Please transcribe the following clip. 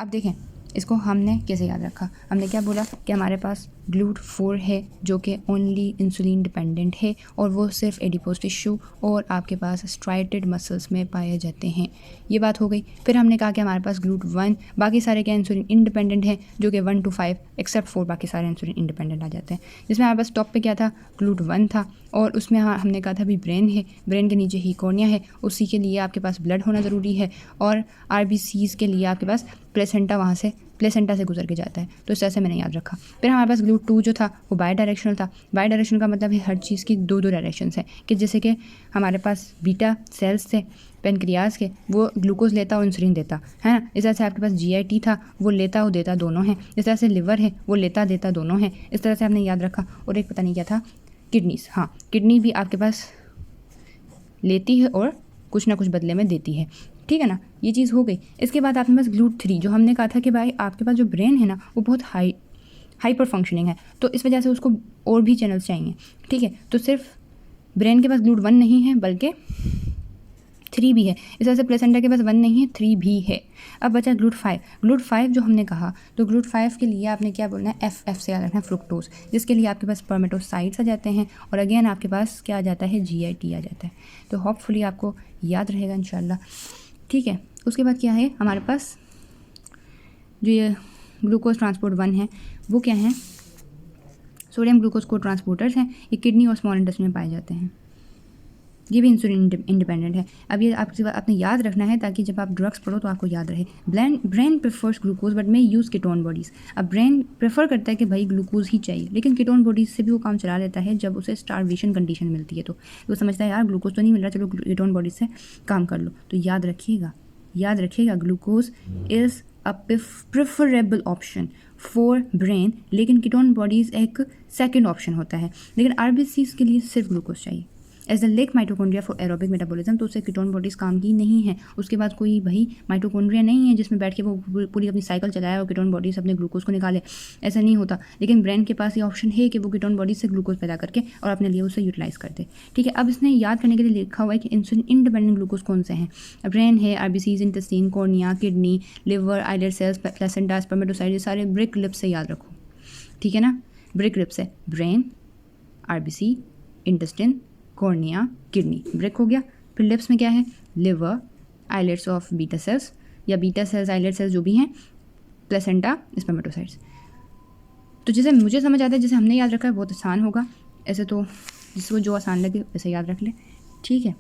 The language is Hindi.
अब देखें इसको हमने कैसे याद रखा। हमने क्या बोला कि हमारे पास GLUT4 है जो कि ओनली इंसुलिन डिपेंडेंट है और वो सिर्फ एडिपोज टिश्यू और आपके पास स्ट्राइटेड मसल्स में पाए जाते हैं। ये बात हो गई। फिर हमने कहा कि हमारे पास GLUT1 बाकी सारे क्या इंसुलिन इंडिपेंडेंट हैं जो कि 1 to 5 एक्सेप्ट 4 बाकी सारे इंसुलिन इंडिपेंडेंट आ जाते हैं। जिसमें हमारे पास टॉप पे क्या था, GLUT1 था और उसमें हमने कहा था भी ब्रेन है, ब्रेन के नीचे ही कॉर्निया है, उसी के लिए आपके पास ब्लड होना ज़रूरी है और RBCs के लिए आपके पास प्लेसेंटा से गुजर के जाता है। तो इस तरह से मैंने याद रखा। फिर हमारे पास GLUT2 जो था वो बाई डायरेक्शनल था। बाई डायरेक्शनल का मतलब है हर चीज़ की दो डायरेक्शंस हैं कि जैसे कि हमारे पास बीटा सेल्स थे पेनक्रियाज के, वो ग्लूकोज लेता और इंसुलिन देता है ना। इस तरह से आपके पास GIT था, वो लेता और देता दोनों हैं। इस तरह से लिवर है, वो लेता देता दोनों हैं। इस तरह से आपने याद रखा। और एक पता नहीं क्या था, किडनीज। हाँ, किडनी भी आपके पास लेती है और कुछ ना कुछ बदले में देती है। ठीक है ना, ये चीज़ हो गई। इसके बाद आपके पास GLUT3 जो हमने कहा था कि भाई आपके पास जो ब्रेन है ना वो बहुत हाइपर फंक्शनिंग है, तो इस वजह से उसको और भी चैनल्स चाहिए। ठीक है, तो सिर्फ ब्रेन के पास GLUT1 नहीं है बल्कि 3 भी है। इस वजह से प्लेसेंटा के पास 1 नहीं है, 3 भी है। अब बचा GLUT5 जो हमने कहा, तो GLUT5 के लिए आपने क्या बोलना है, FF से याद रखना है, फ्रुक्टोज, जिसके लिए आपके पास स्पर्मेटोसाइट्स आ जाते हैं और अगेन आपके पास क्या आ जाता है, GIT आ जाता है। तो होपफुली आपको याद रहेगा इंशाल्लाह। ठीक है, उसके बाद क्या है हमारे पास, जो ये ग्लूकोज ट्रांसपोर्ट 1 है वो क्या है, सोडियम ग्लूकोज को ट्रांसपोर्टर्स हैं। ये किडनी और स्मॉल इंटेस्टाइन में पाए जाते हैं। ये भी इंसुलिन इंडिपेंडेंट है। अब ये आपने याद रखना है ताकि जब आप ड्रग्स पढ़ो तो आपको याद रहे। Brain prefers glucose but may use ketone bodies. अब ब्रेन प्रेफर करता है कि भाई ग्लूकोज ही चाहिए, लेकिन कीटोन बॉडीज़ से भी वो काम चला लेता है जब उसे स्टारवेशन कंडीशन मिलती है। तो वो समझता है यार ग्लूकोज तो नहीं मिल रहा, चलो कीटोन बॉडीज़ से काम कर लो। तो याद रखिएगा glucose is a preferable option for brain, लेकिन कीटोन बॉडीज़ एक सेकेंड ऑप्शन होता है। लेकिन RBCs के लिए सिर्फ ग्लूकोज चाहिए। As they lack mitochondria for aerobic metabolism, तो उससे कीटोन बॉडीज़ काम की नहीं है। उसके बाद कोई भाई माइटोकॉन्ड्रिया नहीं है जिसमें बैठ के वो पूरी अपनी साइकिल चलाए और कीटोन बॉडीज़ अपने ग्लूकोज को निकाले, ऐसा नहीं होता। लेकिन ब्रेन के पास ये ऑप्शन है कि वो कीटोन बॉडीज़ से ग्लूकोज पैदा करके और अपने लिए उसे यूटिलाइज करते। ठीक है, अब इसने याद करने के लिए लिखा हुआ है कि इंसुलिन इंडिपेंडेंट ग्लूकोज कौन से हैं। ब्रेन है, RBCs, intestine, cornea, kidney, liver, islet cells, placenta, spermatocyte, ये सारे ब्रिक लिप्स से याद रखो। ठीक है ना, ब्रिक लिप्स है brain, RBC, intestine, cornea, kidney, break हो गया। फिर लिप्स में क्या है, liver, islets of beta cells या बीटा सेल्स, आइलेट सेल्स जो भी हैं, प्लेसेंटा, स्पर्मेटोसाइट्स। तो जैसे मुझे समझ आता है, जैसे हमने याद रखा है बहुत आसान होगा। ऐसे तो जिसको जो आसान लगे वैसे याद रख ले। ठीक है।